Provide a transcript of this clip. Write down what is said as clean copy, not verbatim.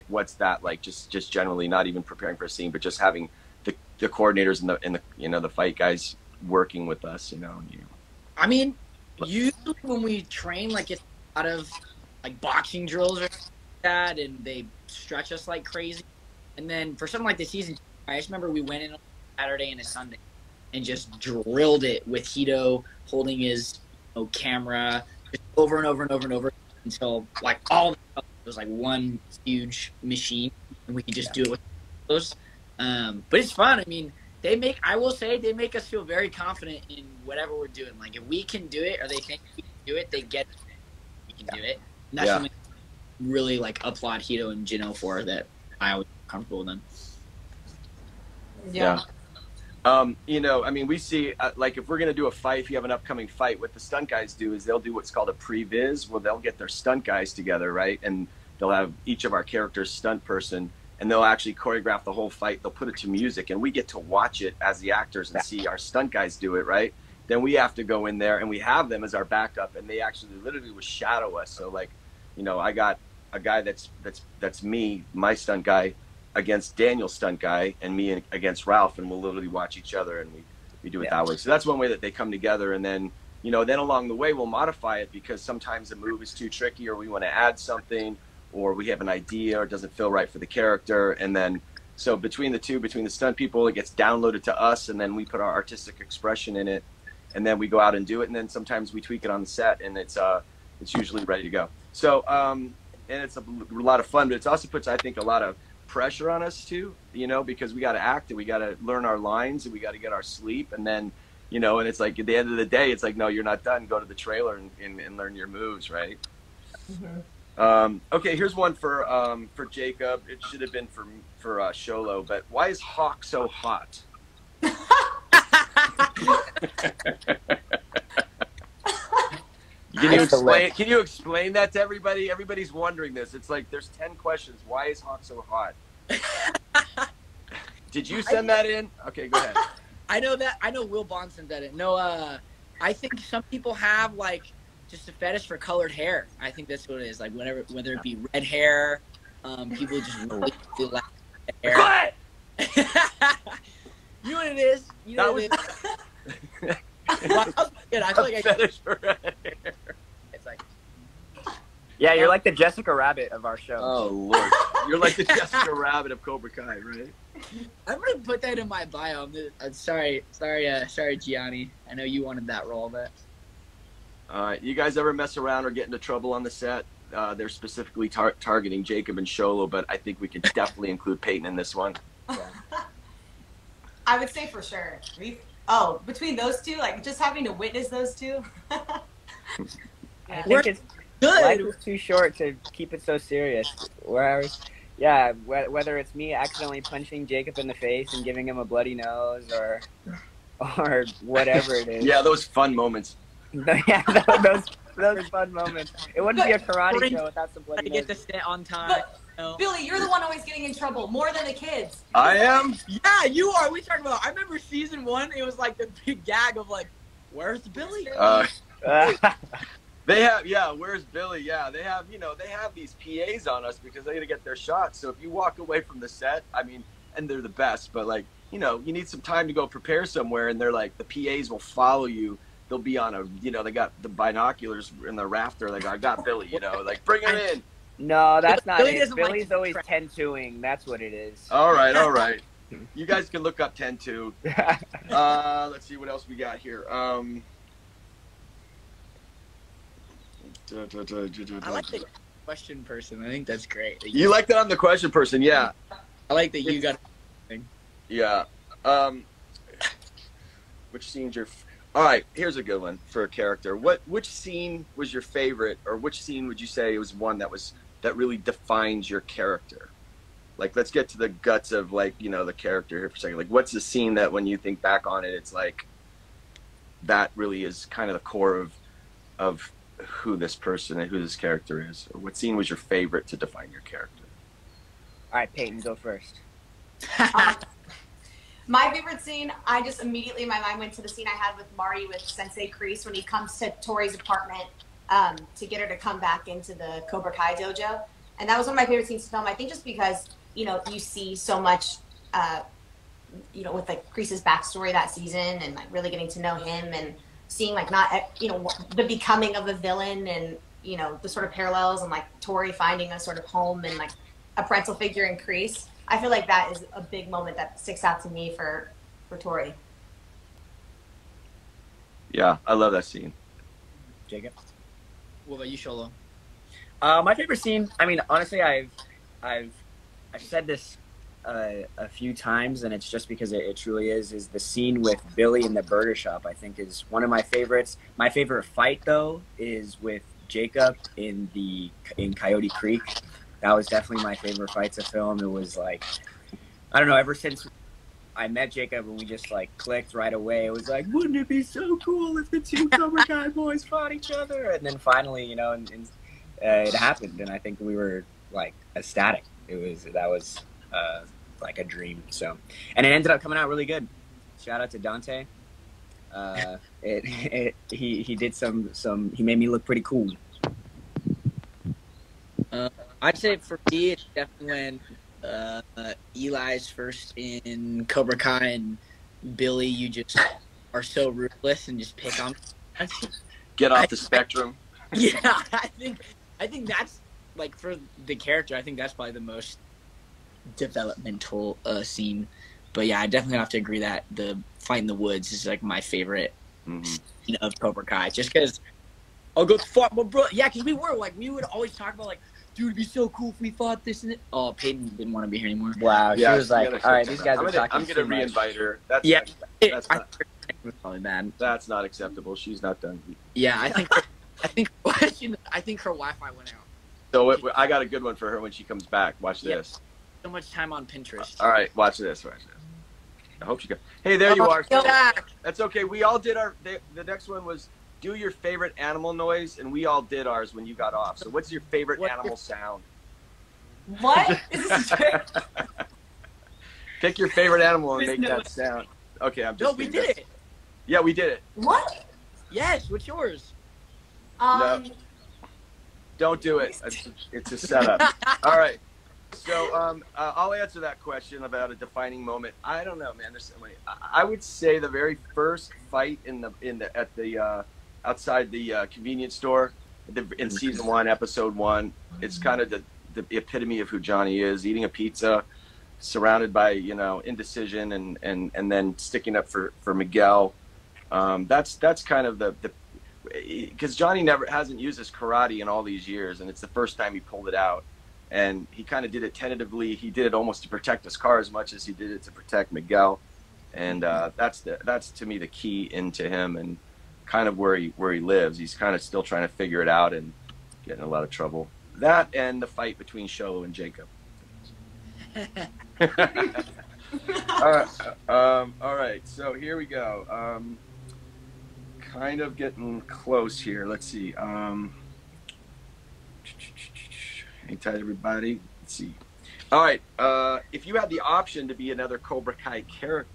what's that like? Just generally, not even preparing for a scene, but just having the coordinators and the you know the fight guys working with us. I mean, usually when we train, like it's a lot of like boxing drills or like that, and they stretch us like crazy. And then for something like the season, I just remember we went in on Saturday and a Sunday and just drilled it with Hito holding his camera just over and over and over and over until like all the stuff was like one huge machine, and we could just do it with those. But it's fun. I mean, I will say they make us feel very confident in whatever we're doing. Like if we can do it, or they think we can do it, they get it. We can do it. And that's something I really like applaud Hito and Jino for, that I always feel comfortable with them. Yeah. I mean, we see, like, if we're going to do a fight, if you have an upcoming fight, what the stunt guys do is they'll do what's called a pre-viz, where they'll get their stunt guys together, right? And they'll have each of our characters' stunt person, and they'll actually choreograph the whole fight. They'll put it to music, and we get to watch it as the actors and see our stunt guys do it, right? Then we have to go in there, and we have them as our backup, and they actually literally will shadow us. So, like, I got a guy that's me, my stunt guy, against Daniel's stunt guy, and me against Ralph, and we'll literally watch each other, and we do it that way. So that's one way that they come together, and then then along the way we'll modify it, because sometimes the move is too tricky, or we want to add something, or we have an idea, or it doesn't feel right for the character, and then so between the stunt people, it gets downloaded to us, and then we put our artistic expression in it, and then we go out and do it, and then sometimes we tweak it on the set, and it's usually ready to go. So and it's a lot of fun, but it also puts, I think, a lot of pressure on us too, because we got to act, and we got to learn our lines, and we got to get our sleep, and then and it's like at the end of the day, it's like, no, you're not done. Go to the trailer and learn your moves, right? Okay, here's one for Jacob. It should have been for Sholo, but why is Hawk so hot? Can you explain that to everybody? Everybody's wondering this. It's like there's 10 questions. Why is Hawk so hot? Did you send that in? Okay, go ahead. I know Will Bond sent that in. No, I think some people have like just a fetish for colored hair. I think that's what it is. Like whether it be red hair, people just really like hair. What? You know what it is. I feel like I fetish for red hair. It's like, yeah, you're like the Jessica Rabbit of our show. Oh Lord, you're like the Jessica Rabbit of Cobra Kai, right? I'm gonna put that in my bio. I'm sorry, Gianni. I know you wanted that role, but. You guys ever mess around or get into trouble on the set? They're specifically targeting Jacob and Sholo, but I think we could definitely include Peyton in this one. Yeah. I would say for sure. Between those two, like just having to witness those two. I think it's good. Life is too short to keep it so serious. Whereas, yeah, whether it's me accidentally punching Jacob in the face and giving him a bloody nose, or whatever it is. Yeah, those fun moments. Yeah, those fun moments. It wouldn't be a karate show without some bloody nose. Get the set on time. Billy, you're the one always getting in trouble, more than the kids. I am? Yeah, you are. We talked about, I remember season 1, it was like the big gag of like, where's Billy? They have, where's Billy? Yeah, they have, they have these PAs on us because they got to get their shots. So if you walk away from the set, I mean, and they're the best, but like, you need some time to go prepare somewhere, and they're like, the PAs will follow you. They'll be on they got the binoculars in the rafter. Like, I got Billy, like, bring him in. No, that's not it. Billy's always 10-2ing. That's what it is. All right. You guys can look up 10-2. Let's see what else we got here. I like the question person. I think that's great. You like that I'm the question person, yeah. I like that you got. Yeah. Which scene's your? All right, here's a good one for a character. Which scene was your favorite, or which scene would you say was one that really defines your character? Like, let's get to the guts of, like, the character here for a second. Like, what's the scene that when you think back on it, it's like that really is kind of the core of who this person and who this character is? Or what scene was your favorite to define your character? All right, Peyton, go first. My favorite scene, I just immediately, my mind went to the scene I had with Mari with Sensei Kreese when he comes to Tori's apartment to get her to come back into the Cobra Kai dojo. And that was one of my favorite scenes to film. I think just because, you see so much, with like Kreese's backstory that season and like really getting to know him and seeing like not, the becoming of the villain and, the sort of parallels and like Tori finding a sort of home and like a parental figure in Kreese. I feel like that is a big moment that sticks out to me for Tori. Yeah, I love that scene. Jacob? What about you, Sholo? My favorite scene, I mean, honestly, I've said this a few times, and it's just because it truly is the scene with Billy in the burger shop. I think is one of my favorites. My favorite fight, though, is with Jacob in Coyote Creek. That was definitely my favorite fight to film. It was like, I don't know, ever since I met Jacob and we just like clicked right away, it was like, wouldn't it be so cool if the two Cobra Kai boys fought each other? And then finally, it happened, and I think we were like ecstatic. That was like a dream. So, and it ended up coming out really good. Shout out to Dante. He did some. He made me look pretty cool. I'd say for me, it's definitely when Eli's first in Cobra Kai and Billy, you just are so ruthless and just pick on. Get off the spectrum. Yeah, I think that's like for the character. I think that's probably the most developmental scene. But yeah, I definitely have to agree that the fight in the woods is like my favorite scene of Cobra Kai, just because I'll go fought my bro. Yeah, because we would always talk about like, dude, it'd be so cool if we fought this and it. Oh, Peyton didn't want to be here anymore. Wow, she was like, all right, these guys are talking. I'm gonna re-invite her. That's probably bad. That's not acceptable. She's not done. Yeah, I think her Wi-Fi went out. So I got a good one for her when she comes back. Watch this. So much time on Pinterest. All right, watch this. I hope she got. Hey, there you are. That's okay. We all did our. The next one was do your favorite animal noise, and we all did ours when you got off. So, what's your favorite animal sound? What? Pick your favorite animal and make that sound. Okay, I'm just. No, we did it. Yeah, we did it. What? Yes. What's yours? No. Don't do it. It's a setup. All right. So I'll answer that question about a defining moment. I don't know, man. There's so many. I would say the very first fight at the outside the convenience store in season 1, episode 1. It's kind of the epitome of who Johnny is: eating a pizza, surrounded by indecision, and then sticking up for Miguel. That's kind of the because Johnny hasn't used his karate in all these years, and it's the first time he pulled it out. And he kind of did it tentatively. He did it almost to protect his car as much as he did it to protect Miguel. And that's to me the key into him and kind of where he lives. He's kind of still trying to figure it out and getting in a lot of trouble. That and the fight between Sholo and Jacob. All right. So here we go. Kind of getting close here. Let's see. Hang tight, everybody. Let's see. All right. If you had the option to be another Cobra Kai character,